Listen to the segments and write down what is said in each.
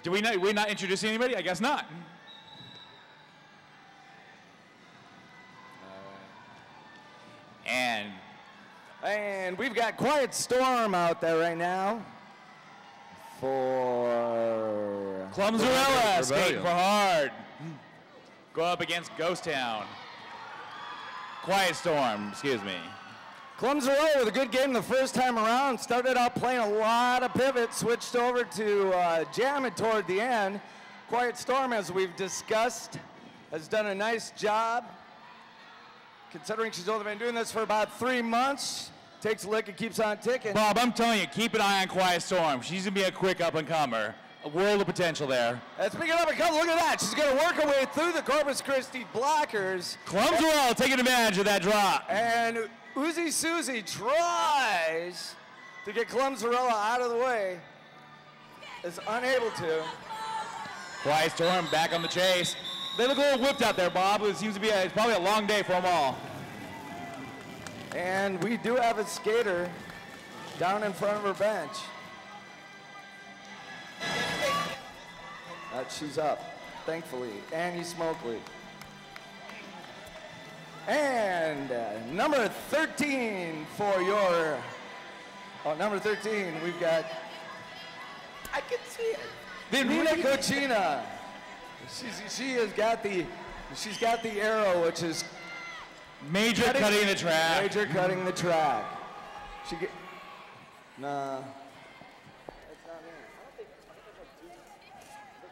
Do we not introducing anybody? I guess not. And we've got Quiet Storm out there right now for Clumsarella skating for hard. Go up against Ghost Town. Quiet Storm, excuse me. Clumsarella with a good game the first time around. Started out playing a lot of pivot, switched over to jamming toward the end. Quiet Storm, as we've discussed, has done a nice job. Considering she's only been doing this for about 3 months, takes a lick and keeps on ticking. Bob, I'm telling you, keep an eye on Quiet Storm. She's gonna be a quick up-and-comer. A world of potential there. And speaking of up-and-comer, look at that. She's gonna work her way through the Corpus Christi blockers. Clumsarella taking advantage of that drop. And Uzi Susie tries to get Clumsarella out of the way. Is unable to. Quiet Storm back on the chase. They look a little whipped out there, Bob. It seems to be it's probably a long day for them all. And we do have a skater down in front of her bench. She's up, thankfully. Annie Smokely. And number 13 for your, number 13, we've got, I can see it, Nina Cochina. She's got the arrow, which is major cutting the track. Major cutting the track. Nah. That's not me. I think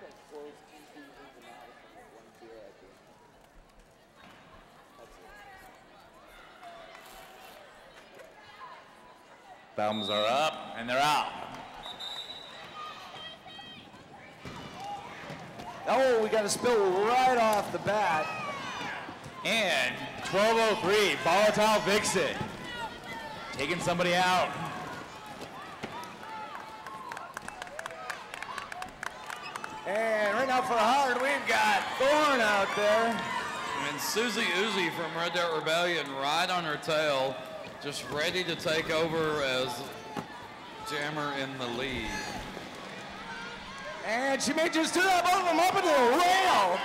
I closed TVs and out from one beer I think. That's it. Thumbs are up and they're out. Oh, we got a spill right off the bat. And 12:03, Volatile Vixen taking somebody out. And right now for hard, we've got Thorne out there. And Susie Uzi from Red Dirt Rebellion right on her tail, just ready to take over as jammer in the lead. And she may just do that, both of them up into the rail.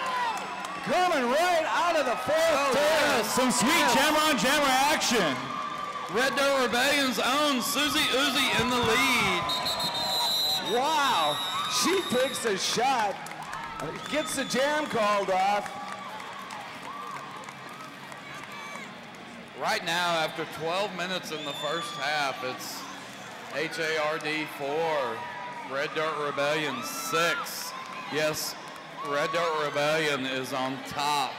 Coming right out of the fourth turn. Some sweet jammer on jammer action. Red Dirt Rebellion's own Susie Uzi in the lead. Wow, she takes a shot, gets the jam called off. Right now, after 12 minutes in the first half, it's HARD 4, Red Dirt Rebellion 6. Yes, Red Dirt Rebellion is on top.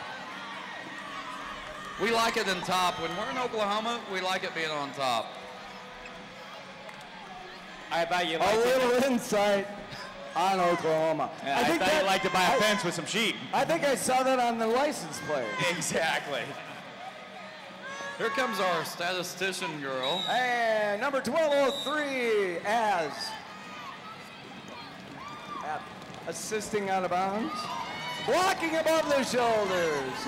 We like it in top. When we're in Oklahoma, we like it being on top. I thought you liked a little insight on Oklahoma. Yeah, I thought you liked to buy a fence with some sheep. I think I saw that on the license plate. Exactly. Here comes our statistician girl. And number 1203 as assisting out of bounds. Blocking above the shoulders.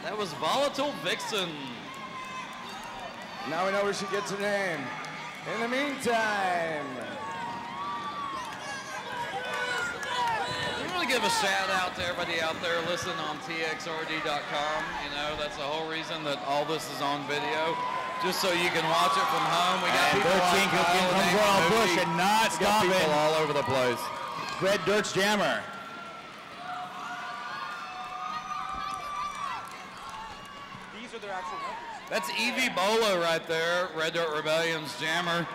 That was Volatile Vixen. Now we know where she gets her name. In the meantime, we want to give a shout out to everybody out there listening on TXRD.com. You know, that's the whole reason that all this is on video, just so you can watch it from home. We got people on Kyle Bush and not stopping. People all over the place. Red Dirt's jammer. these are their actual numbers. That's Evie Bola right there, Red Dirt Rebellion's jammer.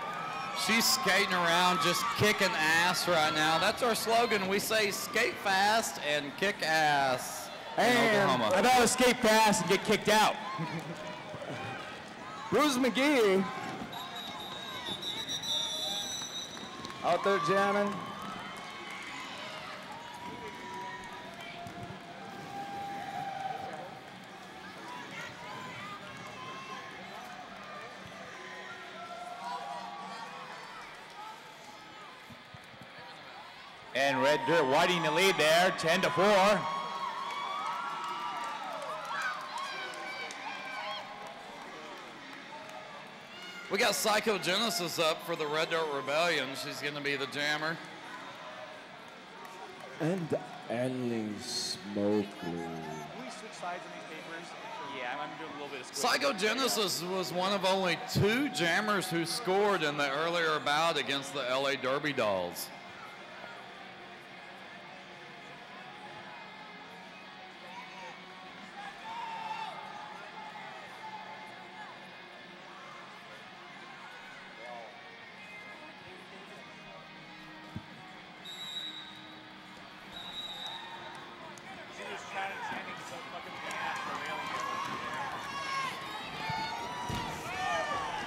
She's skating around, just kicking ass right now. That's our slogan. We say skate fast and kick ass in Oklahoma. I thought skate fast and get kicked out. Bruce McGee out there jamming. And Red Dirt widening the lead there, 10-4. We got Psychogenesis up for the Red Dirt Rebellion. She's going to be the jammer. and Annie Smokley. Can we switch sides on these papers? Yeah, I'm doing a little bit of Psychogenesis was one of only 2 jammers who scored in the earlier bout against the LA Derby Dolls.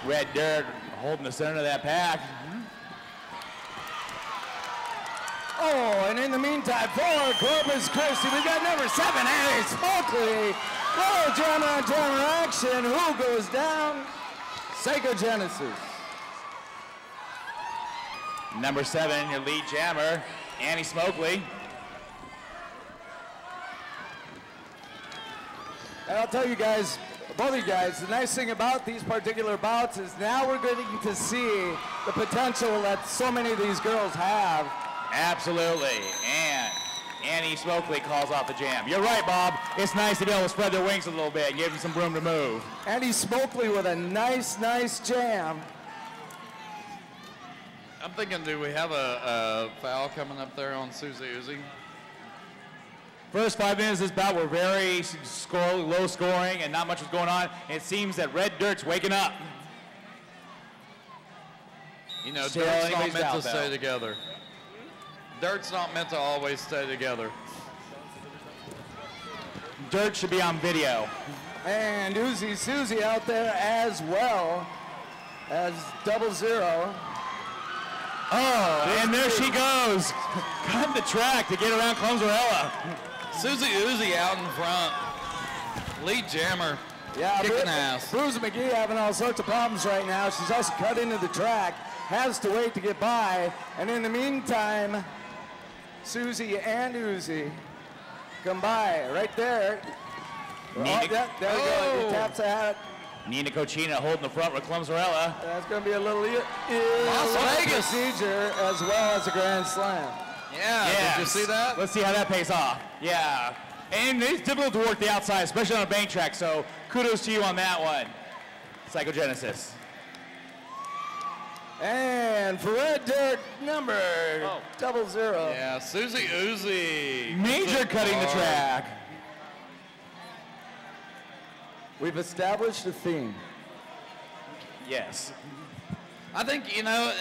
Red Dirt holding the center of that pack. Oh, and in the meantime, for Corpus Christi, we got number 7, Annie Smokley. Oh, jammer on jammer action. Who goes down? Psychogenesis. Number 7, your lead jammer, Annie Smokley. And I'll tell you guys, both of you guys, the nice thing about these particular bouts is now we're getting to see the potential that so many of these girls have. Absolutely, and Annie Smokley calls off the jam. You're right, Bob. It's nice to be able to spread their wings a little bit and give them some room to move. Annie Smokley with a nice jam. I'm thinking, do we have a foul coming up there on Susie Uzi? First 5 minutes of this bout were very low scoring and not much was going on. It seems that Red Dirt's waking up. You know, dirt's not meant to stay together. Dirt's not meant to always stay together. Dirt should be on video. And Uzi Susie out there as well as 00. Oh, and there she goes. Cut the track to get around Clemzarella. Susie Uzi out in front. Lead jammer. Yeah, kicking ass. Bruce McGee having all sorts of problems right now. She's also cut into the track. Has to wait to get by. And in the meantime, Susie and Uzi come by right there. There we go. He taps the hat. Nina Cochina holding the front with Clemzarella. That's going to be a little Las Vegas procedure as well as a grand slam. Yeah, yes. Did you see that? Let's see how that pays off. Yeah, and it's difficult to work the outside, especially on a bank track, so kudos to you on that one, Psychogenesis. And for Red Dirt, number 00. Yeah, Susie Uzi. Major cutting the track. We've established a theme. Yes. I think, you know,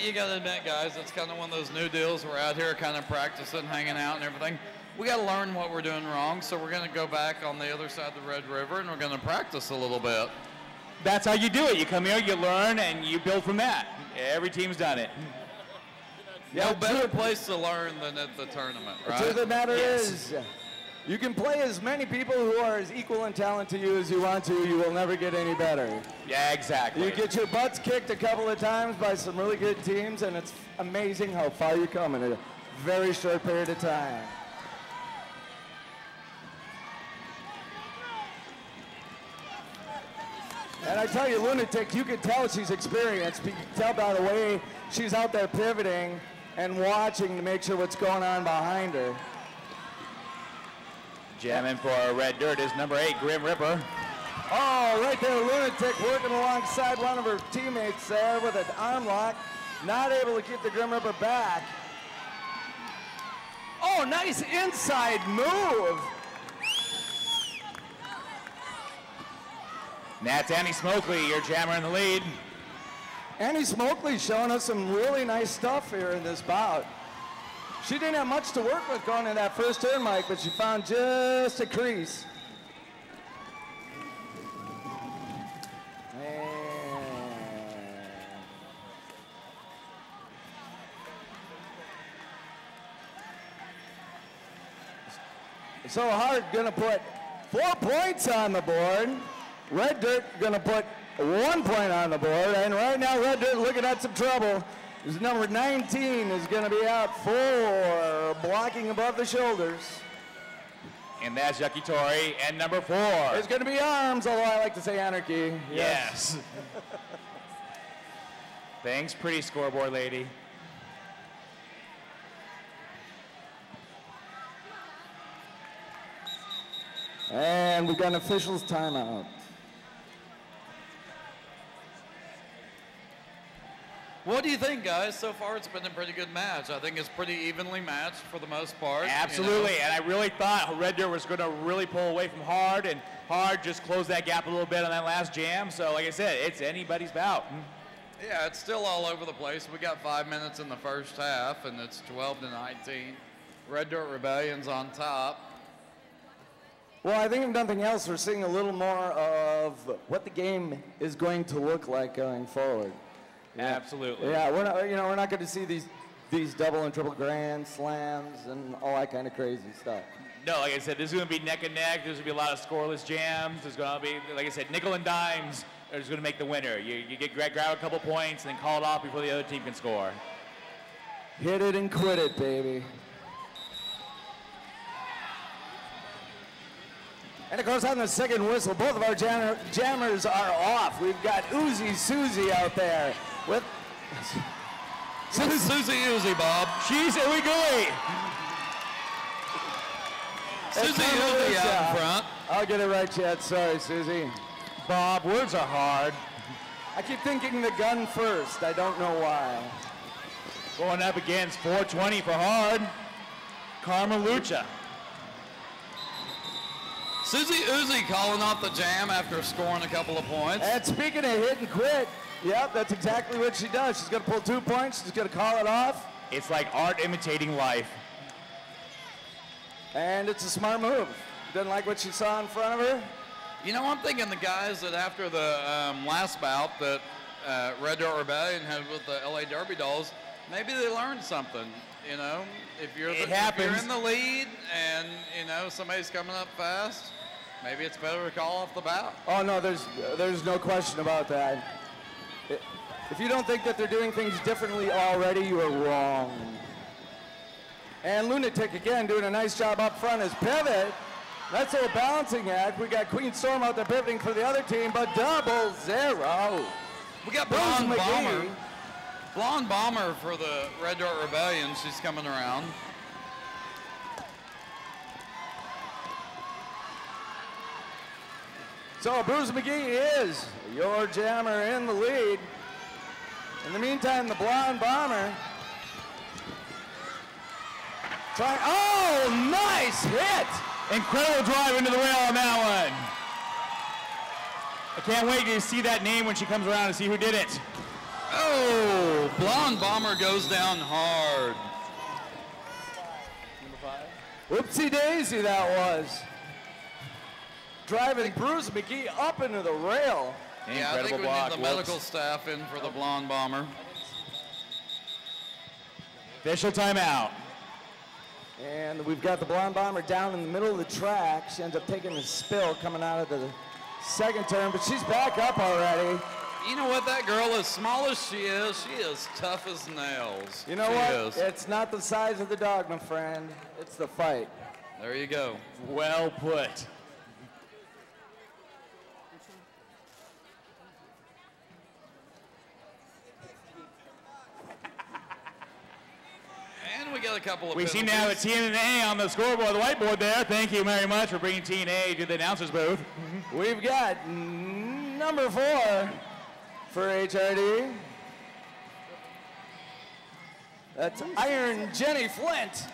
you got to admit, guys, it's kind of one of those new deals. We're out here kind of practicing, hanging out and everything. We got to learn what we're doing wrong, so we're going to go back on the other side of the Red River, and we're going to practice a little bit. That's how you do it. You come here, you learn, and you build from that. Every team's done it. No better place to learn than at the tournament, right? The truth of the matter is, you can play as many people who are as equal in talent to you as you want to. You will never get any better. Yeah, exactly. You get your butts kicked a couple of times by some really good teams, and it's amazing how far you come in a very short period of time. And I tell you, Lunatic, you can tell she's experienced. You can tell by the way she's out there pivoting and watching to make sure what's going on behind her. Jamming for Red Dirt is number 8, Grim Ripper. Oh, right there, Lunatic working alongside one of her teammates there with an arm lock. Not able to get the Grim Ripper back. Oh, nice inside move. And that's Annie Smokley, your jammer in the lead. Annie Smokley showing us some really nice stuff here in this bout. She didn't have much to work with going in that first turn, Mike, but she found just a crease. So Hart gonna put 4 points on the board. Red Dirt gonna put 1 point on the board, and right now Red Dirt looking at some trouble. His number 19 is gonna be out for blocking above the shoulders. And that's Yakitori, and number 4. It's gonna be arms, although I like to say anarchy. Yes. Thanks, pretty scoreboard lady. And we've got an official's timeout. What do you think, guys? So far, it's been a pretty good match. I think it's pretty evenly matched for the most part. Absolutely, and I really thought Red Dirt was going to really pull away from Hard, and Hard just closed that gap a little bit on that last jam. So, like I said, it's anybody's bout. Yeah, it's still all over the place. We got 5 minutes in the first half, and it's 12-19. Red Dirt Rebellion's on top. Well, I think if nothing else, we're seeing a little more of what the game is going to look like going forward. Yeah. Absolutely. Yeah, we're not going to see these double and triple grand slams and all that kind of crazy stuff. No, like I said, this is going to be neck and neck. There's going to be a lot of scoreless jams. There's going to be, like I said, nickel and dimes are just going to make the winner. You grab a couple points and then call it off before the other team can score. Hit it and quit it, baby. And of course, on the second whistle, both of our jammers are off. We've got Uzi Susie out there with Susie Uzi, Bob. She's Ooey Gooey. Susie Uzi out in front. I'll get it right, Chad. Sorry, Susie. Bob, words are hard. I keep thinking the gun first. I don't know why. Going up against 420 for Hard, Karma Lucha. Susie Uzi calling off the jam after scoring a couple of points. And speaking of hit and quit, yep, that's exactly what she does. She's going to pull 2 points. She's going to call it off. It's like art imitating life. And it's a smart move. Didn't like what she saw in front of her. You know, I'm thinking the guys that after the last bout that Red Dirt Rebellion had with the LA Derby Dolls, maybe they learned something. You know, if you're in the lead and, you know, somebody's coming up fast, maybe it's better to call off the bout. Oh, no, there's no question about that. If you don't think that they're doing things differently already, you are wrong. And Lunatic, again, doing a nice job up front as pivot. That's a balancing act. We got Queen Storm out there pivoting for the other team, but 0-0. We got Blonde Bomber. Blonde Bomber for the Red Dirt Rebellion. She's coming around. So Bruce McGee is your jammer in the lead. In the meantime, the Blonde Bomber trying. Oh, nice hit! Incredible drive into the rail on that one. I can't wait to see that name when she comes around and see who did it. Oh, Blonde Bomber goes down hard. Whoopsie daisy that was. Driving Bruce McGee up into the rail. Yeah, I think we need the medical staff in for the Blonde Bomber. Official timeout. And we've got the Blonde Bomber down in the middle of the track. She ends up taking a spill coming out of the second turn, but she's back up already. You know what? That girl, as small as she is tough as nails. You know what? It's not the size of the dog, my friend. It's the fight. There you go. Well put. And we got a couple of We seem to have a TNA on the scoreboard, the whiteboard there. Thank you very much for bringing TNA to the announcer's booth. We've got number 4 for HRD. That's Iron Jenny Flint.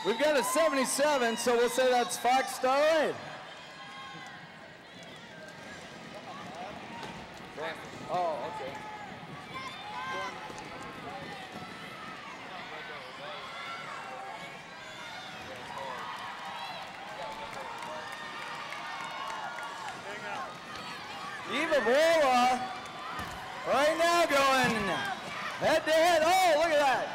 We've got a 77, so we'll say that's Fox Starlight. Oh, okay. Eva Bola right now going head to head. Oh, look at that.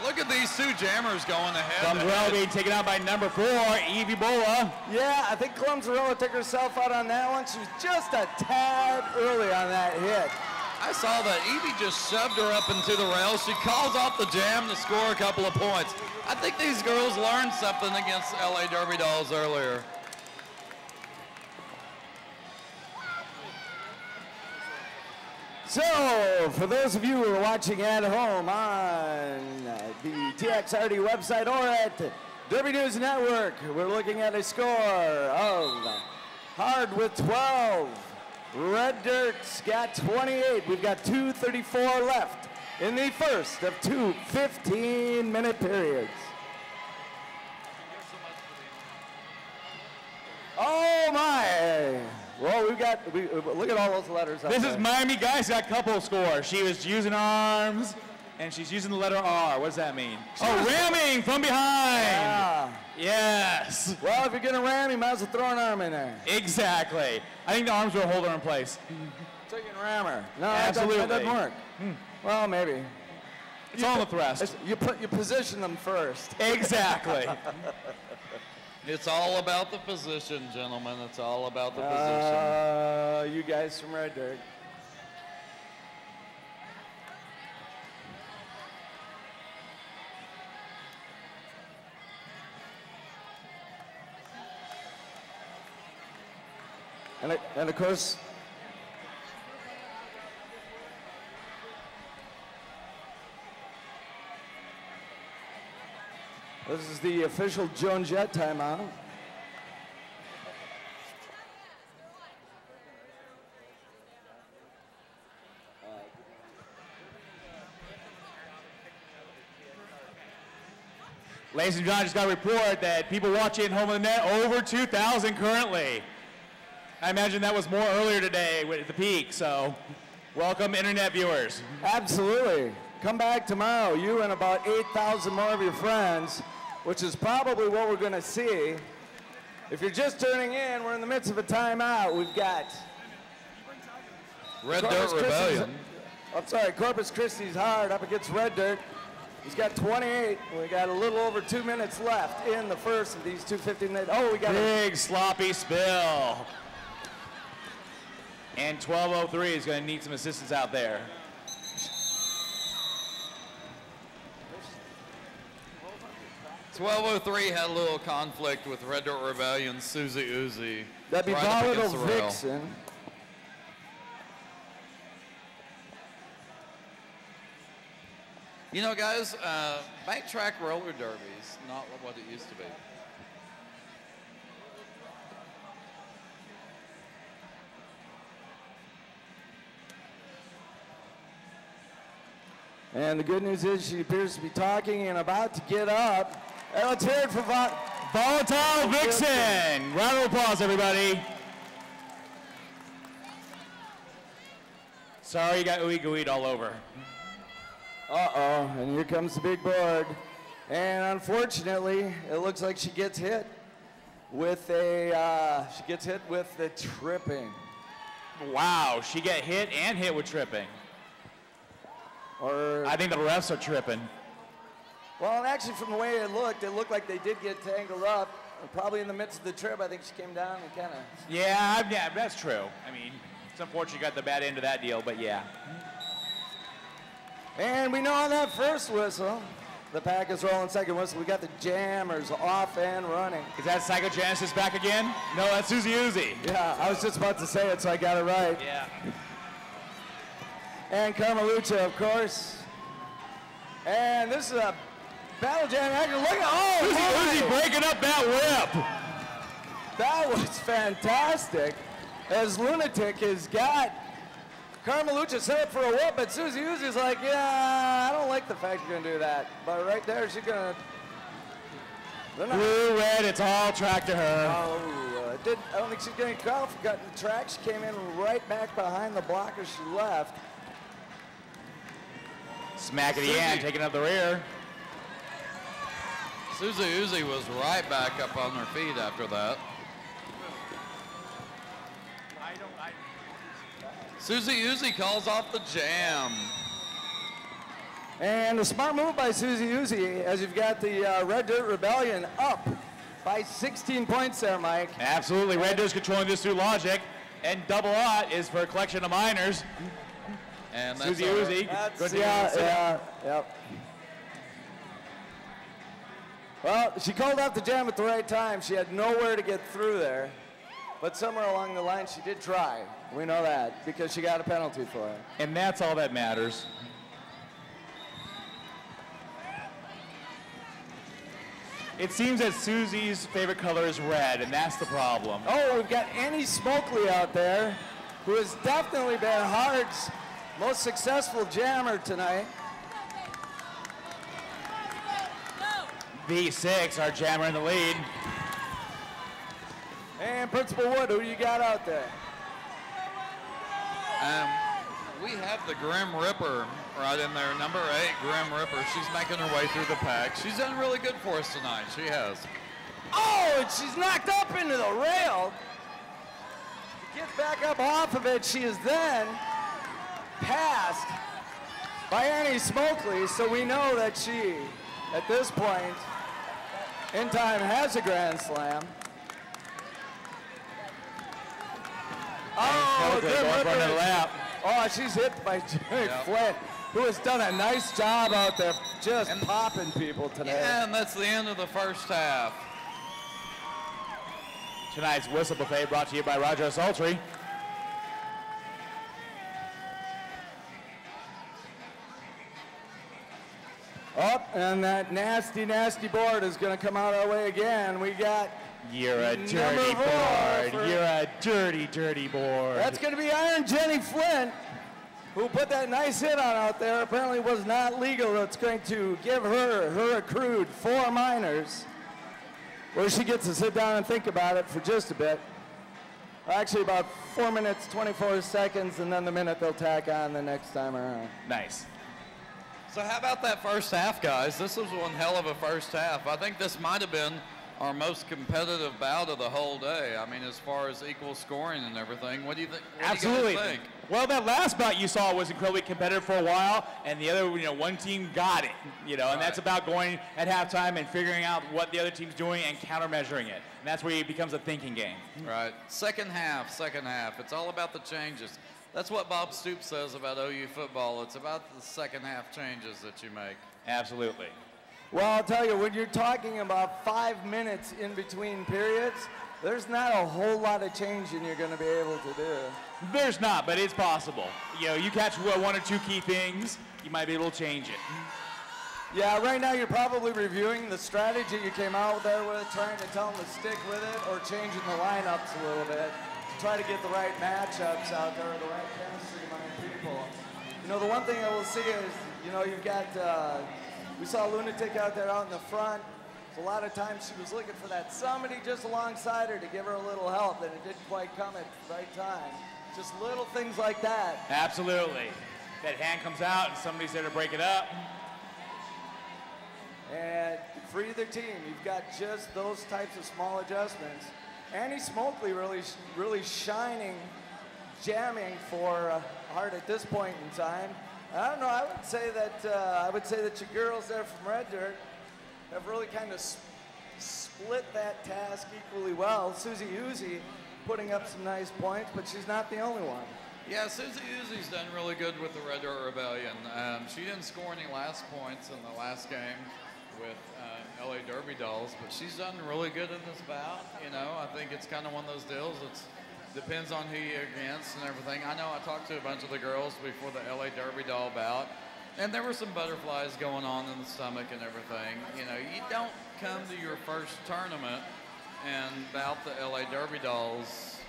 Look at these two jammers going ahead. Clumsarella being taken out by number 4, Evie Bola. Yeah, I think Clumsarella took herself out on that one. She was just a tad early on that hit. I saw that Evie just shoved her up into the rail. She calls off the jam to score a couple of points. I think these girls learned something against LA Derby Dolls earlier. So, for those of you who are watching at home on the TXRD website or at Derby News Network, we're looking at a score of Hard with 12. Red Dirt's got 28. We've got 2:34 left in the first of two 15-minute periods. Oh my! Well, look at all those letters up This there. is Miami Guys got couple score. She was using arms, and she's using the letter R. What does that mean? Oh, ramming from behind. Yeah. Yes. Well, if you're gonna ram, you might as well throw an arm in there. Exactly. I think the arms will hold her in place. So you can ram her. No, Absolutely. that doesn't work. Well, maybe. It's all the thrust. You position them first. Exactly. It's all about the position, gentlemen. It's all about the position. You guys from Red Dirt. And of course, this is the official Joan Jett timeout. Ladies and gentlemen, I just got to report that people watching home of the net, over 2,000 currently. I imagine that was more earlier today at the peak, so welcome internet viewers. Absolutely. Come back tomorrow, you and about 8,000 more of your friends, which is probably what we're going to see. If you're just tuning in, we're in the midst of a timeout. We've got Red Dirt Rebellion. I'm sorry, Corpus Christi's Hard up against Red Dirt. He's got 28. We got a little over 2 minutes left in the first of these 2:15. Oh, we got big sloppy spill. And 12:03 is going to need some assistance out there. .1203 had a little conflict with Red Dirt Rebellion, Susie Uzi. That'd be right up Volatile against the rail. Vixen. You know, guys, bank track roller derby's not what it used to be. And the good news is she appears to be talking and about to get up. And let's hear it for Volatile Vixen. Round of applause, everybody. Sorry you got ooey gooeyed all over. Uh-oh, and here comes the big board. And unfortunately, it looks like she gets hit with the tripping. Wow, she got hit and hit with tripping. Or I think the refs are tripping. well, actually, from the way it looked like they did get tangled up. Probably in the midst of the trip, I think she came down and kind of. Yeah, that's true. I mean, it's unfortunate you got the bad end of that deal, but yeah. And we know on that first whistle, the pack is rolling second whistle. We got the jammers off and running. Is that Psychogenesis back again? No, that's Susie Uzi. Yeah, I was just about to say it, so I got it right. Yeah. And Carmelucha, of course. And this is a battle jam action. Look at Susie Uzi breaking up that whip. That was fantastic. As Lunatic has got Carmelucha set up for a whoop, but Susie Uzi's like, yeah, I don't like the fact you're gonna do that. But right there, she's gonna. Blue, red, it's all track to her. Oh, I don't think she's getting caught. Got in the track. She came in right back behind the blocker she left. Smack of the end, taking up the rear. Susie Uzi was right back up on her feet after that. Susie Uzi calls off the jam. And a smart move by Susie Uzi, as you've got the Red Dirt Rebellion up by 16 points there, Mike. Absolutely, Red Dirt's controlling this through logic. And double aught is for a collection of minors. And Susie Uzi. Yep. Well, she called out the jam at the right time. She had nowhere to get through there. But somewhere along the line, she did try. We know that because she got a penalty for it. And that's all that matters. It seems that Susie's favorite color is red, and that's the problem. Oh, we've got Annie Smokely out there, who has definitely been Hard's most successful jammer tonight. V6, our jammer in the lead. And Principal Wood, who do you got out there? We have the Grim Ripper right in there, number 8, Grim Ripper. She's making her way through the pack. She's done really good for us tonight. She has. Oh, and she's knocked up into the rail. To get back up off of it, she is then passed by Annie Smokely, so we know that she, at this point in time, has a Grand Slam. Oh, Smokely going for another lap. Oh, she's hit by Jerry Flint, who has done a nice job out there just popping people today. Yeah, and that's the end of the first half. Tonight's Whistle Buffet brought to you by Roger Sultry. Oh, and that nasty, nasty board is going to come out our way again. We got You're a dirty board. You're a dirty, dirty board. That's going to be Iron Jenny Flint, who put that nice hit on out there. Apparently was not legal. It's going to give her accrued 4 minors, where she gets to sit down and think about it for just a bit. Actually, about 4 minutes, 24 seconds, and then the minute they'll tack on the next time around. Nice. So how about that first half, guys? This was one hell of a first half. I think this might have been our most competitive bout of the whole day. I mean, as far as equal scoring and everything. What do you think? Absolutely. Do you guys think? Well, that last bout you saw was incredibly competitive for a while, and the other, one team got it, and that's about going at halftime and figuring out what the other team's doing and countermeasuring it. And that's where it becomes a thinking game. Right. Second half. It's all about the changes. That's what Bob Stoops says about OU football. It's about the second half changes that you make. Absolutely. Well, I'll tell you, when you're talking about 5 minutes in between periods, there's not a whole lot of changing you're going to be able to do. There's not, but it's possible. You catch 1 or 2 key things, you might be able to change it. Yeah, right now you're probably reviewing the strategy you came out there with, trying to tell them to stick with it, or changing the lineups a little bit to try to get the right matchups out there, or the right chemistry among people. The one thing I will see is, you've got, we saw Lunatic out there out in the front. A lot of times she was looking for that somebody just alongside her to give her a little help, and it didn't quite come at the right time. Just little things like that. Absolutely. That hand comes out and somebody's there to break it up. And for either team, you've got just those types of small adjustments. Annie Smokely really shining, jamming for Hart at this point in time. I don't know. I would say that your girls there from Red Dirt have really kind of split that task equally well. Susie Uzi putting up some nice points, but she's not the only one. Yeah, Susie Uzi's done really good with the Red Dirt Rebellion. She didn't score any last points in the last game with LA Derby Dolls, but she's done really good in this bout. I think it's kind of one of those deals. It depends on who you're against and everything. I know I talked to a bunch of the girls before the LA Derby Doll bout, and there were some butterflies going on in the stomach and everything. You don't come to your first tournament and bout the LA Derby Dolls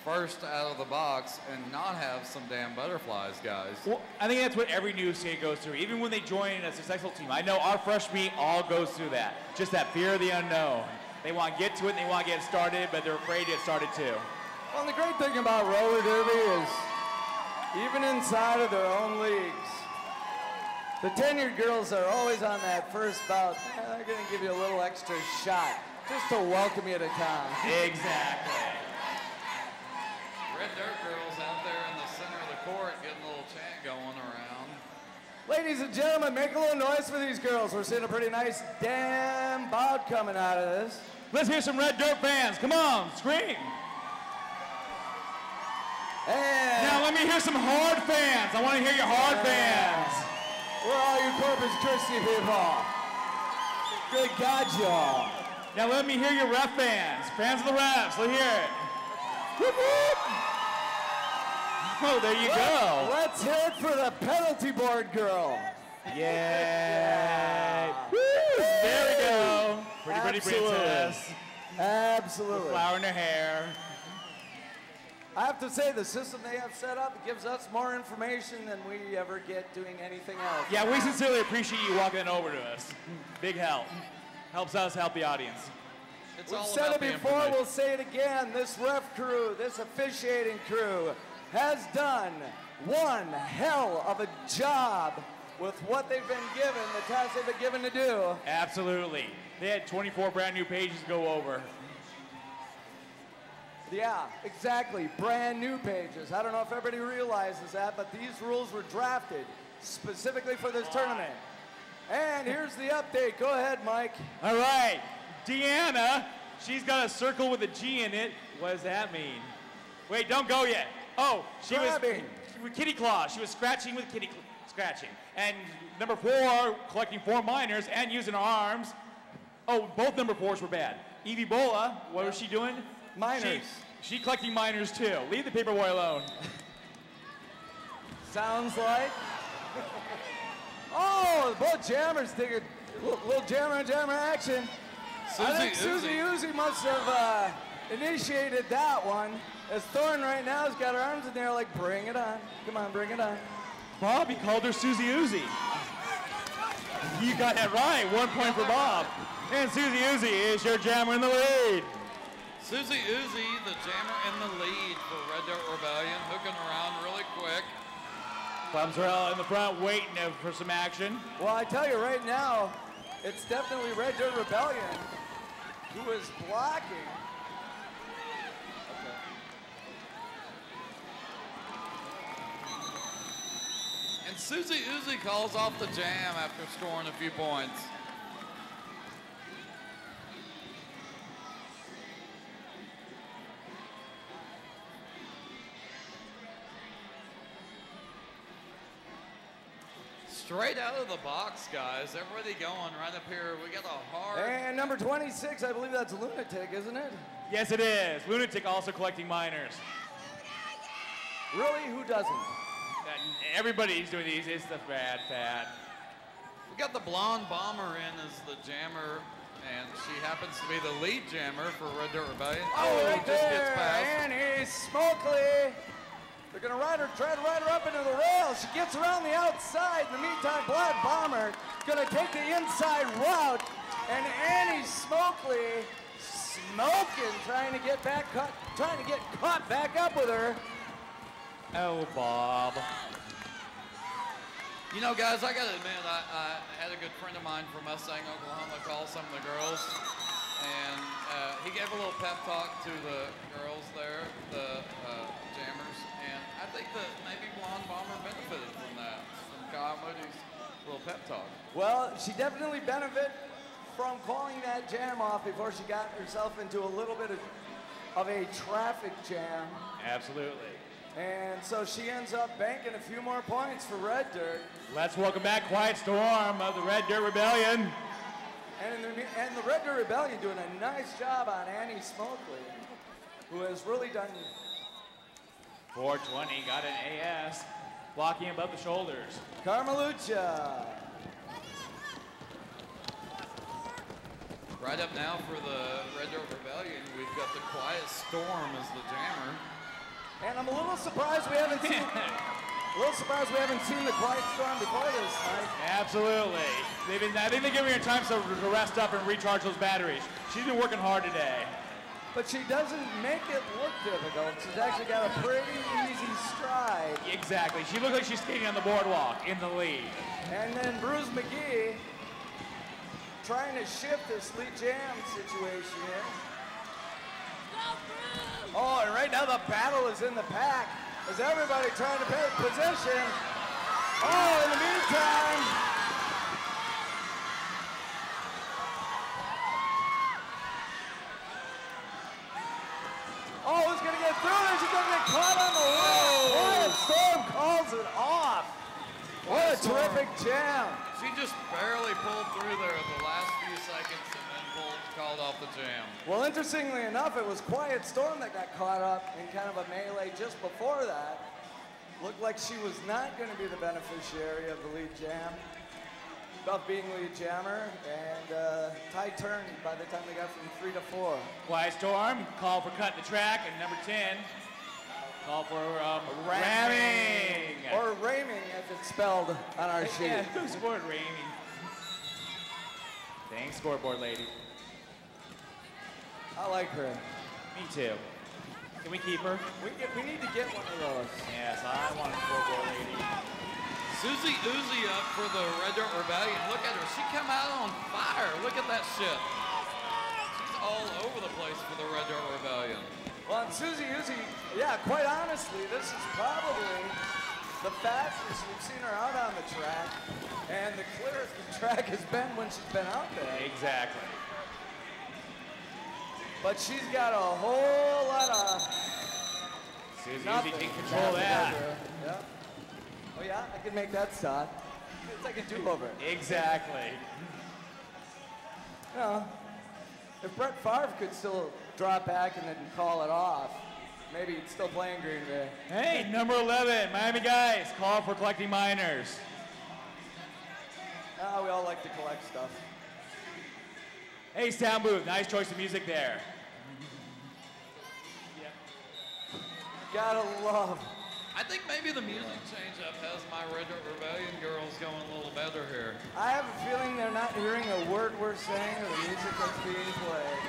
first out of the box and not have some damn butterflies, guys. Well, I think that's what every new skate goes through. Even when they join a successful team, I know our fresh meat all goes through that. Just that fear of the unknown. They want to get to it and they want to get started, but they're afraid to get started too. Well, the great thing about roller derby is even inside of their own leagues, the tenured girls are always on that first bout. They're going to give you a little extra shot just to welcome you to town. Exactly. Red Dirt girls out there in the center of the court getting a little chant going around. Ladies and gentlemen, make a little noise for these girls. We're seeing a pretty nice damn bout coming out of this. Let's hear some Red Dirt fans. Come on, scream. And now let me hear some hard fans. I want to hear your hard fans. Where are you Corpus Christi people? Good God, y'all. Now let me hear your ref fans. Fans of the refs, let's hear it. Whoop, whoop. Oh, there you go. Let's hear it for the penalty board girl. Yay. Woo. There we go. Pretty Pretty princess. Absolutely. Flower in her hair. I have to say, the system they have set up gives us more information than we ever get doing anything else. Yeah, we sincerely appreciate you walking it over to us. Big help. Helps us help the audience. It's We've all said about it the before, information. we'll say it again. This ref crew, this officiating crew has done one hell of a job with what they've been given, the task they've been given to do. Absolutely. They had 24 brand new pages to go over. Yeah, exactly. Brand new pages. I don't know if everybody realizes that, but these rules were drafted specifically for this tournament. And here's the update. Go ahead, Mike. All right. Deanna, she's got a circle with a G in it. What does that mean? Wait, don't go yet. Oh, she Grabbing. was with kitty claws. She was scratching with scratching. And number 4, collecting 4 minors and using her arms. Oh, both number 4s were bad. Evie Bola, what was she doing? Minors. She collecting minors too. Leave the paperboy alone. Sounds like. Oh, both jammers take a little jammer and jammer action. I think Susie Uzi must have initiated that one. As Thorn right now has got her arms in there like, bring it on. Come on, bring it on. Bob, he called her Susie Uzi. You got that right. 1 point for Bob. And Susie Uzi is your jammer in the lead. Susie Uzi, the jammer in the lead for Red Dirt Rebellion, hooking around really quick. Bumsrell in the front waiting for some action. Well, I tell you right now, it's definitely Red Dirt Rebellion who is blocking. And Susie Uzi calls off the jam after scoring a few points. Straight out of the box, guys. Everybody going right up here. We got a hard... And number 26, I believe that's Lunatic, isn't it? Yes, it is. Lunatic also collecting minors. Really? Who doesn't? Everybody's doing these. It's the bad. We got the blonde bomber in as the jammer, and she happens to be the lead jammer for Red Dirt Rebellion. Oh, right just there. gets past. And he's Smokely. They're gonna try to ride her up into the rail. She gets around the outside. In the meantime, Blood Bomber gonna take the inside route. And Annie Smokely smoking, trying to get caught back up with her. Oh, Bob. You know, guys, I gotta admit, I had a good friend of mine from Mustang, Oklahoma, call some of the girls, and he gave a little pep talk to the girls there, the jammers, and I think that maybe Blonde Bomber benefited from that, from Kyle Moody's little pep talk. Well, she definitely benefited from calling that jam off before she got herself into a little bit of a traffic jam. Absolutely. And so she ends up banking a few more points for Red Dirt. Let's welcome back Quiet Storm of the Red Dirt Rebellion. And the Red Dirt Rebellion doing a nice job on Annie Smokely, who has really done... 420, got an AS, blocking above the shoulders. Carmelucha. Right up now for the Red Dirt Rebellion, we've got the Quiet Storm as the jammer. And I'm a little surprised we haven't seen the Quiet Storm before this night. Absolutely. I think they're giving her time to rest up and recharge those batteries. She's been working hard today. But she doesn't make it look difficult. She's actually got a pretty easy stride. Exactly. She looks like she's skating on the boardwalk in the lead. And then Bruce McGee trying to shift this lead jam situation here. Oh, and right now the battle is in the pack. Is everybody trying to pick position? Oh, in the meantime, oh, who's gonna get through this? She's gonna get caught on the wall. Quiet Storm calls it off. What a terrific jam. She just barely pulled through there at the last few seconds and then called off the jam. Well, interestingly enough, it was Quiet Storm that got caught up in kind of a melee just before that. Looked like she was not going to be the beneficiary of the lead jam. about being lead jammer, and tie turned by the time they got from 3 to 4. Quiet Storm, call for cut the track, and number 10, call for ramming. Or ramming, as it's spelled on our sheet. Yeah, who scored ramming? Thanks, scoreboard lady. I like her. Me too. Can we keep her? We need to get one of those. Yes, I want a scoreboard lady. Susie Uzi up for the Red Dirt Rebellion. Look at her. She come out on fire. Look at that shit. She's all over the place for the Red Dirt Rebellion. Well, and Susie Uzi, yeah, quite honestly, this is probably the fastest we've seen her out on the track, and the clearest the track has been when she's been out there. Exactly. But she's got a whole lot of Susie nothing. Uzi can control that. Yeah. Oh yeah, I can make that stop. It's like a do-over. Exactly. You know, if Brett Favre could still drop back and then call it off, maybe he'd still play in Green Bay. Hey, number 11, Miami guys, call for collecting minors. We all like to collect stuff. Hey, sound booth, nice choice of music there. Gotta love. I think maybe the music change-up has my Red Dirt Rebellion girls going a little better here. I have a feeling they're not hearing a word we're saying or the music that's being played.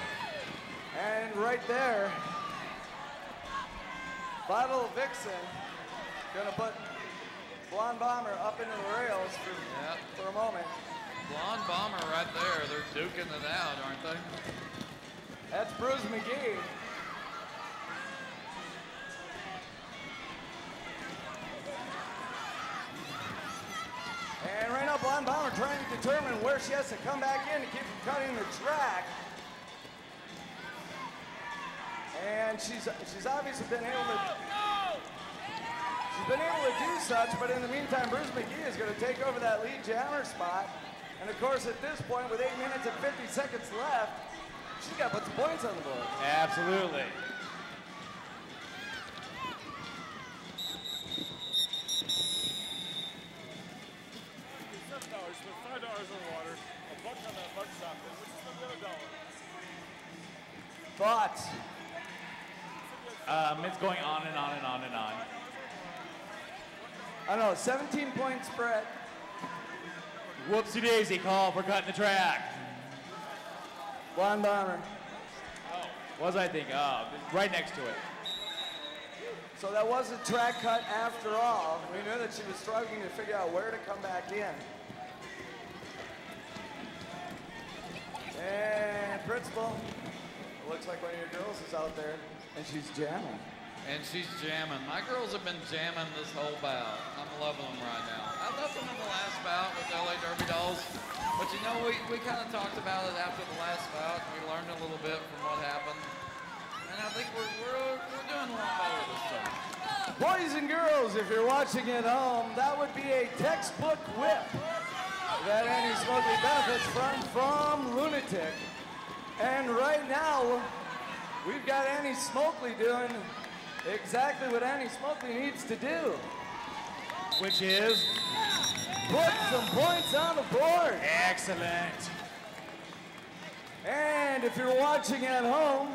And right there, Bottle Vixen gonna put Blonde Bomber up into the rails for a moment. Blonde Bomber right there. They're duking it out, aren't they? That's Bruce McGee. And right now, Blonde Bomber trying to determine where she has to come back in to keep from cutting the track. And she's obviously been able to do such, but in the meantime, Bruce McGee is going to take over that lead jammer spot. And of course, at this point, with 8 minutes and 50 seconds left, she's got to put some points on the board. Absolutely. Thoughts? It's going on and on and on and on. I know, 17-point spread. Whoopsie daisy, call for cutting the track. Blonde Bomber. What was I thinking? Oh, right next to it. So that was a track cut after all. We knew that she was struggling to figure out where to come back in. And Principal, it looks like one of your girls is out there, and she's jamming. And she's jamming. My girls have been jamming this whole bout. I'm loving them right now. I loved them in the last bout with LA Derby Dolls. But you know, we kind of talked about it after the last bout. We learned a little bit from what happened. And I think we're doing a lot better this time. Boys and girls, if you're watching at home, that would be a textbook whip that Annie Smokely benefits from Lunatic. And right now, we've got Annie Smokely doing exactly what Annie Smokely needs to do. Which is? Put some points on the board. Excellent. And if you're watching at home,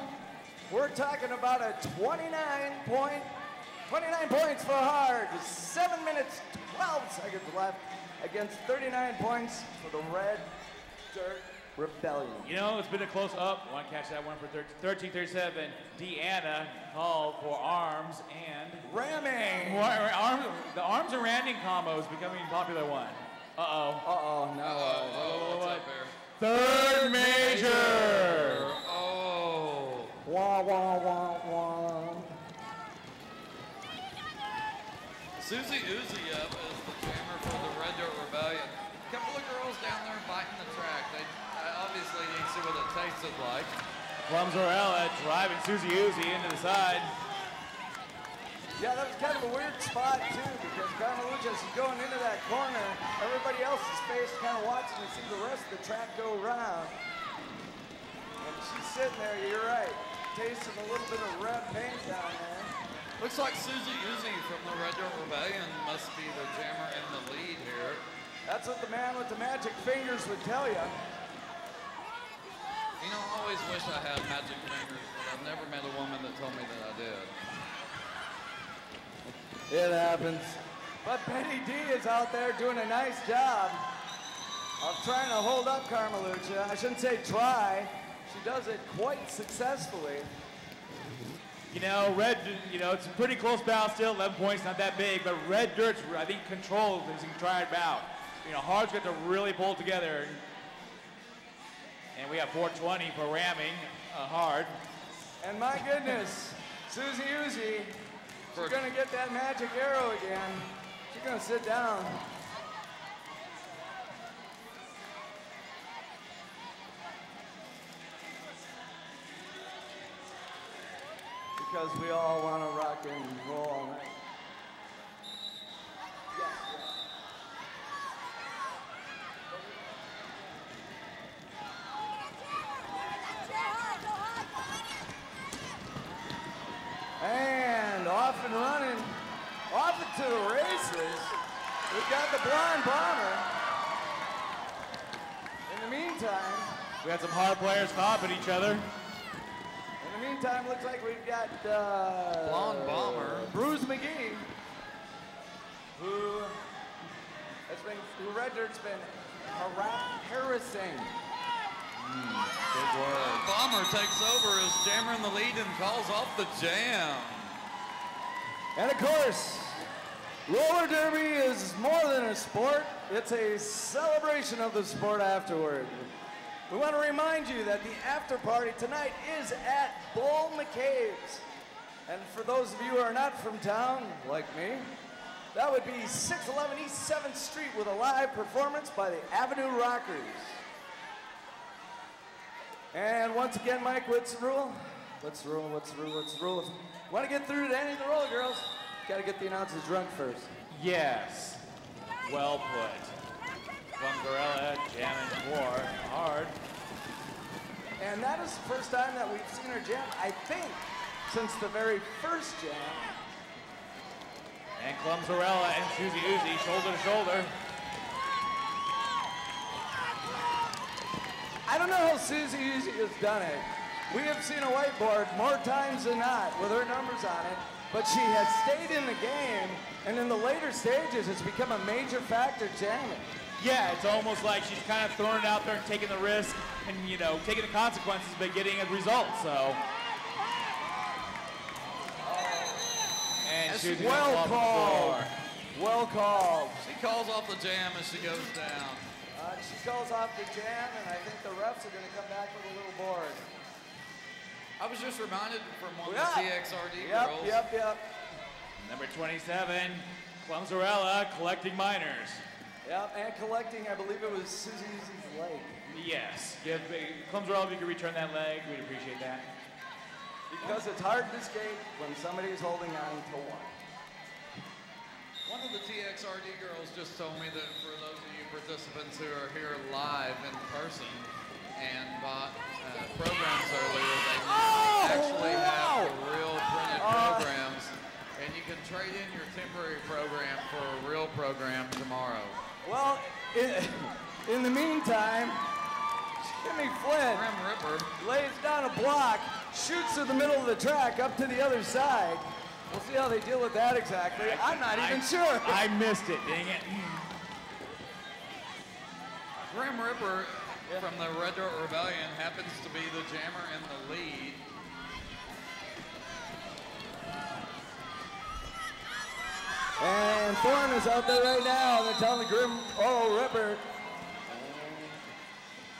we're talking about a 29 points for Hard. 7 minutes, 12 seconds left against 39 points for the Red Dirt Rebellion. You know, it's been a close up. Want to catch that one for 13:37. Deanna called for arms and ramming. The arms and ramming combo is becoming a popular one. Uh-oh, no. What's up there? Third major. Oh. Wah, wah, wah, wah. Susie Uzi up as the jammer for the Red Dirt Rebellion. A couple of girls down there biting the track. They obviously need to see what it tasted like. Plumzorella driving Susie Uzi into the side. Yeah, that was kind of a weird spot, too, because Carmen Lucas is going into that corner. Everybody else is spaced, kind of watching to see the rest of the track go around. And she's sitting there, you're right, tasting a little bit of red paint down there. Looks like Susie Uzi from the Red Dirt Rebellion must be the jammer in the lead here. That's what the man with the magic fingers would tell you. You know, I always wish I had magic fingers, but I've never met a woman that told me that I did. It happens. But Betty D is out there doing a nice job of trying to hold up Carmeluccia. I shouldn't say try. She does it quite successfully. You know, it's a pretty close battle still, 11 points, not that big, but Red Dirt's, I think, controlled this entire bout. You know, Hard's got to really pull together. And we have 420 for ramming Hard. And my goodness, Susie Uzi, she's gonna get that magic arrow again. She's gonna sit down. Because we all want to rock and roll all night. And off and running, off into the races. We've got the Blonde Bomber. In the meantime, we had some Hard players popping each other. In the meantime, looks like we've got Blonde Bomber, Bruce McGee, who Red Dirt's been harassing. Big word. Bomber takes over as Jammer in the lead and calls off the jam. And of course, roller derby is more than a sport. It's a celebration of the sport afterward. We want to remind you that the after party tonight is at Bull McCabe's. And for those of you who are not from town, like me, that would be 611 East 7th Street with a live performance by the Avenue Rockers. And once again, Mike, what's the rule? What's the rule? What's the rule? What's the rule? Want to get through to any of the roller girls? Got to get the announcers drunk first. Yes. Well put. Gorilla jamming for Hard. And that is the first time that we've seen her jam, I think, since the very first jam. And Clumsarella and Susie Uzi shoulder to shoulder. I don't know how Susie Uzi has done it. We have seen a whiteboard more times than not with her numbers on it, but she has stayed in the game, and in the later stages, it's become a major factor jamming. Yeah, it's almost like she's kind of throwing it out there and taking the risk and, you know, taking the consequences, but getting a result, so. And she's well called. Well called. She calls off the jam as she goes down. She calls off the jam, and I think the refs are going to come back with a little board. I was just reminded from one of the TXRD girls. Yep. Number 27, Clumsarella collecting minors. Yep, and collecting, I believe it was Susie Uzi's leg. Yes. Give Clumsarella, if you could return that leg, we'd appreciate that. Because it's hard to skate when somebody's holding on to one. One of the TXRD girls just told me that for those of you participants who are here live in person and bought programs earlier, they actually have the real printed programs, and you can trade in your temporary program for a real program tomorrow. Well, in the meantime, Jimmy Flynn Grim Ripper lays down a block, shoots to the middle of the track up to the other side. We'll see how they deal with that exactly. I'm not even sure. I missed it, dang it. Grim Ripper from the Red Dirt Rebellion happens to be the jammer in the lead. And Thorne is out there right now. They're telling the Grim, Ripper.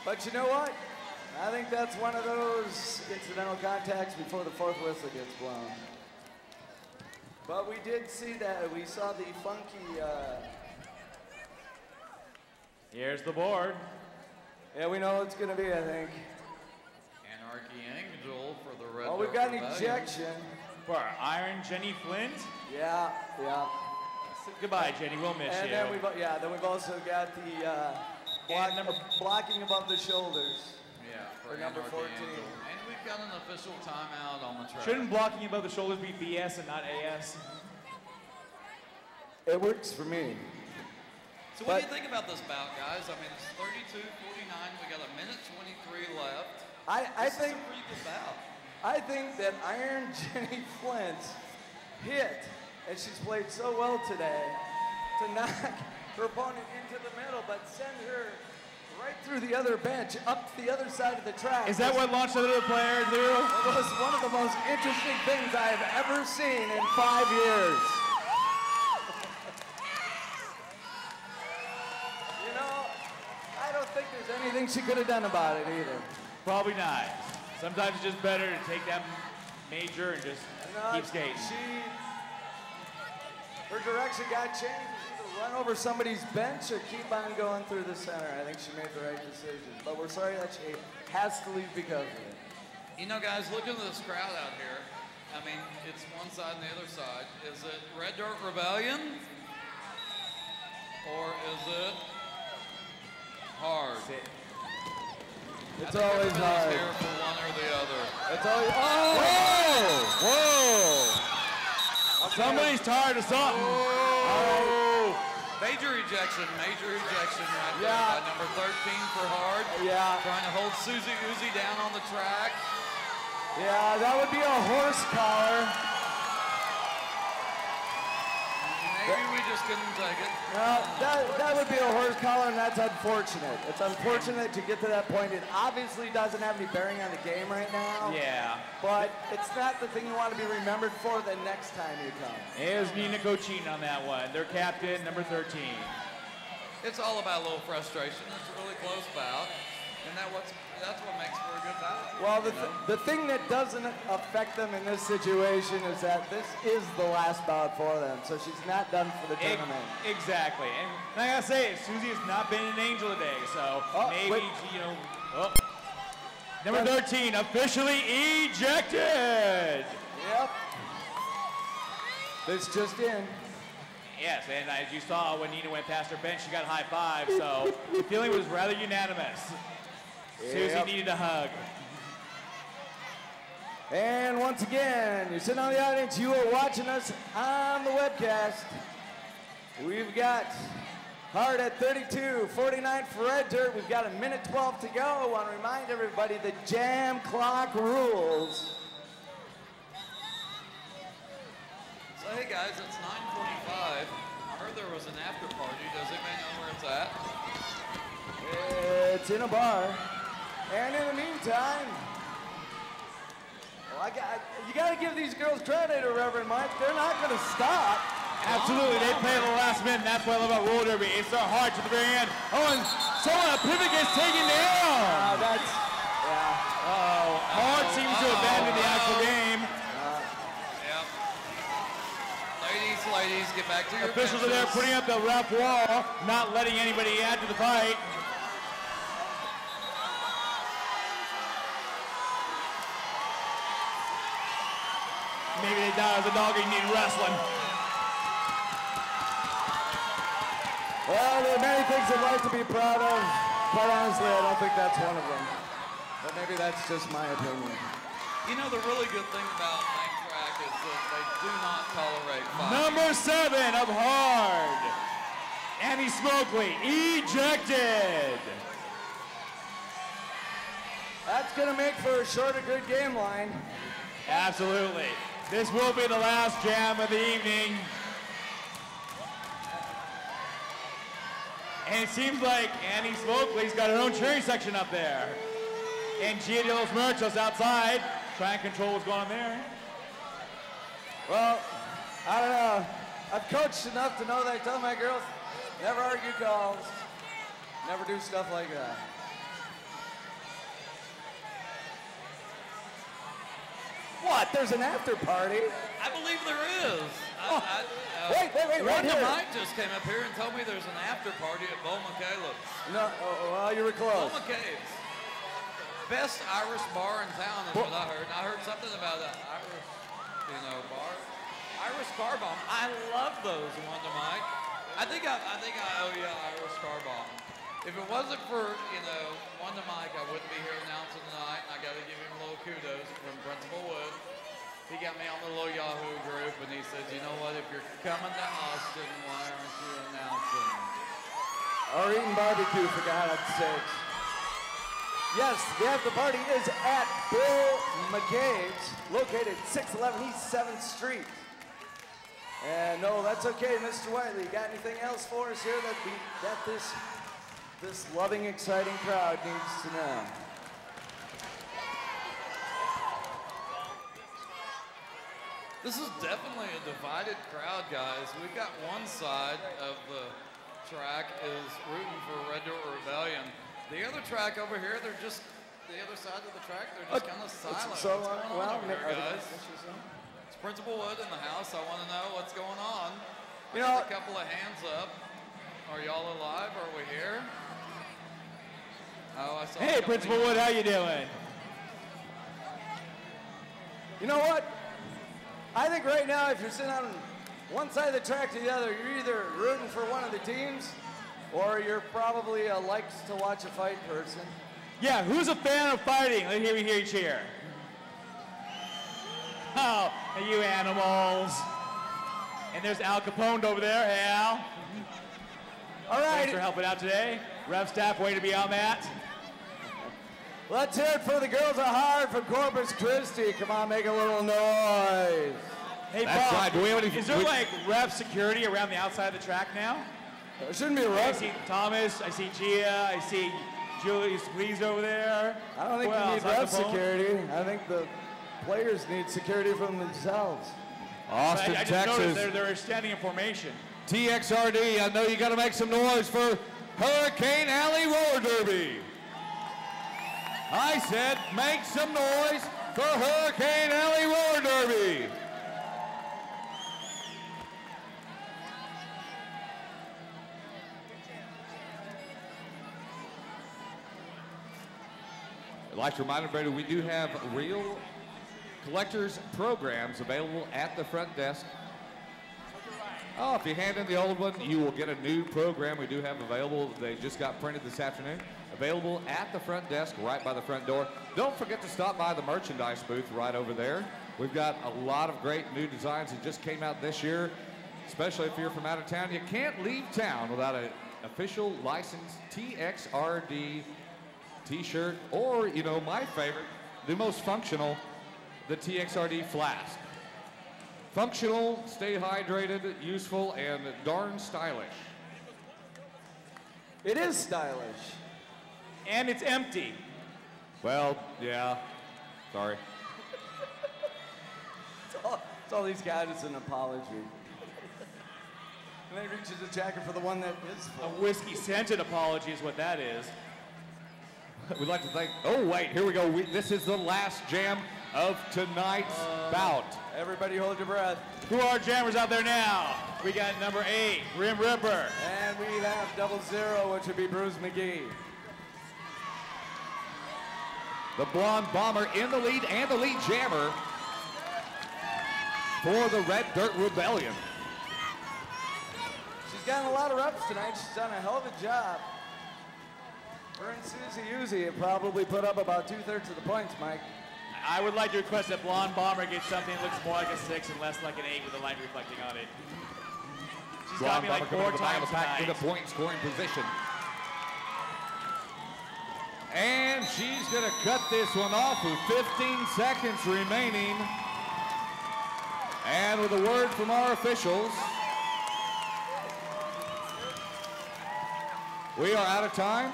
But you know what? I think that's one of those incidental contacts before the fourth whistle gets blown. But we did see that. We saw the funky. Here's the board. Yeah, we know what it's going to be, I think. Anarchy Angel for the Red Oh, Dirt we've got an Rebellion. ejection. For our Iron Jenny Flint. Yeah. Goodbye, Jenny. We'll miss And you. then we've also got the blocking above the shoulders. Yeah, for number Anarchy 14. Angel. And we've got an official timeout on the track. Shouldn't blocking above the shoulders be BS and not AS? It works for me. So what do you think about this bout, guys? I mean, it's 32-49. We got a minute 23 left. I think it's a pretty good bout. I think that Iron Jenny Flint hit, and she's played so well today, to knock her opponent into the middle, but send her right through the other bench, up to the other side of the track. Is that what launched the other player, Drew? It was one of the most interesting things I have ever seen in 5 years. You know, I don't think there's anything she could have done about it either. Probably not. Sometimes it's just better to take that major and just keep skating. Her direction got changed. Either run over somebody's bench or keep on going through the center. I think she made the right decision. But we're sorry that she has to leave because of it. You know, guys, looking at this crowd out here, I mean, it's one side and the other side. Is it Red Dirt Rebellion? Or is it hard? It's always hard. Here for one or the other. It's always. Oh! Whoa! Okay. Somebody's tired of something. Oh! Major ejection right there by number 13 for hard. Yeah. Trying to hold Susie Uzi down on the track. Yeah, that would be a horse collar. Maybe we just couldn't take it. No, that would be a horse collar, and that's unfortunate. It's unfortunate to get to that point. It obviously doesn't have any bearing on the game right now. Yeah. But it's not the thing you want to be remembered for the next time you come. It was Nina Cochin on that one. Their captain, number 13. It's all about a little frustration. It's a really close bout, and that's what makes for a good bout. Well, the thing that doesn't affect them in this situation is that this is the last bout for them, so she's not done for the tournament. Exactly, and I gotta say, Susie has not been an angel today, so maybe she, number 13 officially ejected. Yep. This just in. Yes, and as you saw when Nina went past her bench, she got high five, so the feeling was rather unanimous. Susie needed a hug. And once again, you're sitting on the audience, you are watching us on the webcast. We've got Hard at 32-49 for Red Dirt. We've got a minute 12 to go. I want to remind everybody the jam clock rules. So hey guys, it's 9:45. I heard there was an after party. Does anybody know where it's at? It's in a bar. And in the meantime, well, you got to give these girls credit, Reverend Mike. They're not going to stop. Absolutely, they play at the last minute, and that's what I love about roller derby. It's so hard to the very end. Oh, and someone, a pivot gets taken down. Hard seems to abandon the actual game. Ladies, get back to your Officials benches. are there putting up the ref wall, not letting anybody add to the fight. Maybe they die as a dog and need wrestling. Well, there are many things I'd like to be proud of. Quite honestly, I don't think that's one of them. But maybe that's just my opinion. You know, the really good thing about Bank Track is that they do not tolerate fighting. Number 7 of Hard, Annie Smokely, ejected. That's going to make for a shorter good game line. Absolutely. This will be the last jam of the evening. And it seems like Annie Smokely's got her own cheering section up there. And Gia de los Muertos outside, trying to control what's going on there. Well, I don't know. I've coached enough to know that I tell my girls, never argue calls, never do stuff like that. What? There's an after party? I believe there is. Wait, right Wanda here. Mike just came up here and told me there's an after party at Boma Caleb's. No, well, you were close. Boma Caves. Best Irish bar in town is what I heard. I heard something about an Irish, bar. Irish car bomb. I love those, Wanda Mike. I think I owe you an Irish car bomb. If it wasn't for, Wanda Mike, I wouldn't be here announcing tonight, and I got to give him a little kudos from Principal Wood. He got me on the little Yahoo group, and he said, you know what, if you're coming to Austin, why aren't you announcing? Or eating barbecue, for God's sakes. Yes, the after party is at Bill McCabe's, located 611 East 7th Street. And no, that's okay, Mr. Whiteley. Got anything else for us here that this loving, exciting crowd needs to know? This is definitely a divided crowd, guys. We've got one side of the track is rooting for Red Dirt Rebellion. The other track over here, they're just, the other side of the track, they're just kind of silent. So, what's going on over here, guys? Well, It's Principal Wood in the house. I want to know what's going on. You I know, got a couple of hands up. Are y'all alive? Are we here? Oh, I saw. Hey, Principal Wood, how you doing? you know what? I think right now, if you're sitting on one side of the track to the other, you're either rooting for one of the teams, or you're probably a likes to watch a fight person. Yeah, who's a fan of fighting? Let me hear you cheer. Oh, you animals. And there's Al Capone over there. Hey, Al. All right. Thanks for helping out today. Ref staff, way to be on that. Let's hear it for the girls of Hard from Corpus Christi. Come on, make a little noise. Hey, That's Bob, right. Do we have any, is there like ref security around the outside of the track now? There shouldn't be a I rush. see Thomas, I see Gia, I see Julius Please over there. I don't think Who we else? need Al ref Capone? security. I think the players need security from themselves. Austin, I just noticed Texas, they're standing in formation. TXRD. I know you got to make some noise for Hurricane Alley Roller Derby. I said make some noise for Hurricane Alley Roller Derby. I'd like to remind everybody we do have real collectors programs available at the front desk. Oh, if you hand in the old one, you will get a new program we do have available. They just got printed this afternoon. Available at the front desk, right by the front door. Don't forget to stop by the merchandise booth right over there. We've got a lot of great new designs that just came out this year, especially if you're from out of town. You can't leave town without an official licensed TXRD t-shirt, or, you know, my favorite, the most functional, the TXRD flask. Functional, stay hydrated, useful, and darn stylish. It is stylish. And it's empty. Well, yeah, sorry. It's all these guys. It's an apology. And then he reaches a jacket for the one that is A full. whiskey-scented apology is what that is. We'd like to thank, oh wait, here we go. This is the last jam of tonight's bout. Everybody hold your breath. Who are jammers out there now? We got number 8, Grim Ripper. And we have 00, which would be Bruce McGee. The Blonde Bomber in the lead and the lead jammer for the Red Dirt Rebellion. She's gotten a lot of reps tonight. She's done a hell of a job. Her and Susie Uzi have probably put up about 2/3 of the points, Mike. I would like to request that Blonde Bomber get something that looks more like a 6 and less like an 8 with the light reflecting on it. She's got Blonde me Bomber like coming 4 to the back of times the pack in tonight. the point scoring position. And she's gonna cut this one off with 15 seconds remaining. And with a word from our officials, we are out of time.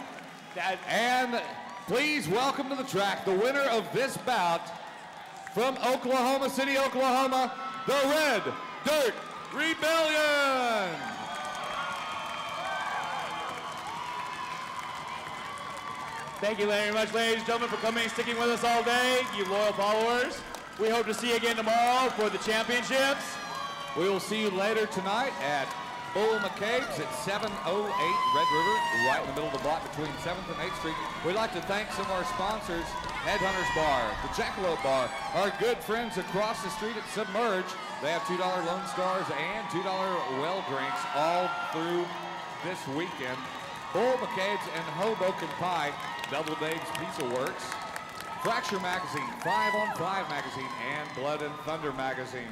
And please welcome to the track the winner of this bout from Oklahoma City, Oklahoma, the Red Dirt Rebellion. Thank you very much, ladies and gentlemen, for coming and sticking with us all day, you loyal followers. We hope to see you again tomorrow for the championships. We will see you later tonight at Bull McCabe's at 708 Red River, right in the middle of the block between 7th and 8th Street. We'd like to thank some of our sponsors, Headhunters Bar, the Jackalope Bar, our good friends across the street at Submerge. They have $2 Lone Stars and $2 well drinks all through this weekend. Bull McCabe's and Hoboken Pie, Double Dave's Pizza Works, Fracture Magazine, 5 on 5 Magazine, and Blood and Thunder Magazine.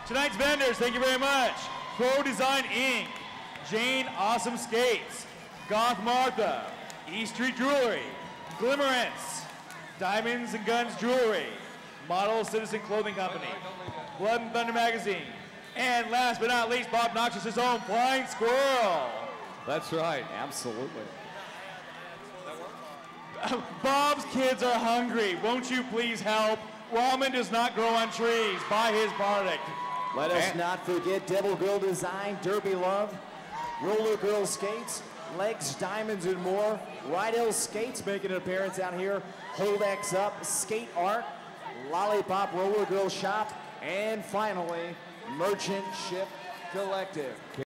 Tonight's vendors, thank you very much. Pro Design Inc., Jane Awesome Skates, Goth Martha, E Street Jewelry, Glimmerance, Diamonds and Guns Jewelry, Model Citizen Clothing Company, Blood and Thunder Magazine, and last but not least, Bob Noxious' own Flying Squirrel. That's right. Absolutely. Bob's kids are hungry. Won't you please help? Ramen does not grow on trees. Buy his product. Let us not forget Devil Girl Design, Derby Love, Roller Girl Skates, Legs, Diamonds, and more. Rydell Skates making an appearance out here. Hold X Up, Skate Art, Lollipop Roller Girl Shop, and finally, Merchant Ship Collective.